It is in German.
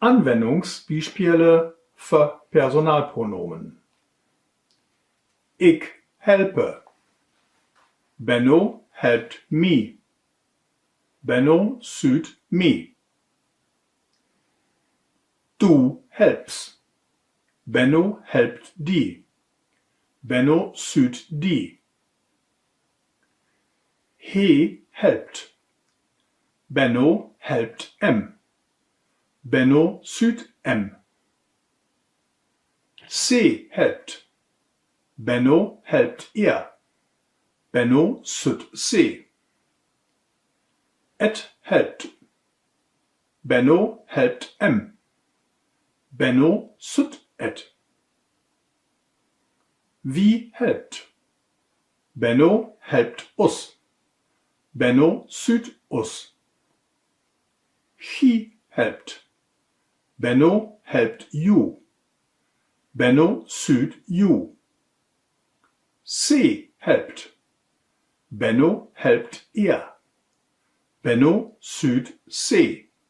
Anwendungsbeispiele für Personalpronomen. Ich helpe. Benno helpt me. Benno suit me. Du helps. Benno helpt die. Benno suit die. He helpt. Benno helpt em. Benno suit em. Sie helpt. Benno helpt ihr. Benno suit sie. Et helpt. Benno helpt em. Benno suit et. Wie helpt. Benno helpt us. Benno suit us. He helpt. Benno helpt you. Benno suit you. Sie helpt. Benno helpt ihr. Benno suit sie.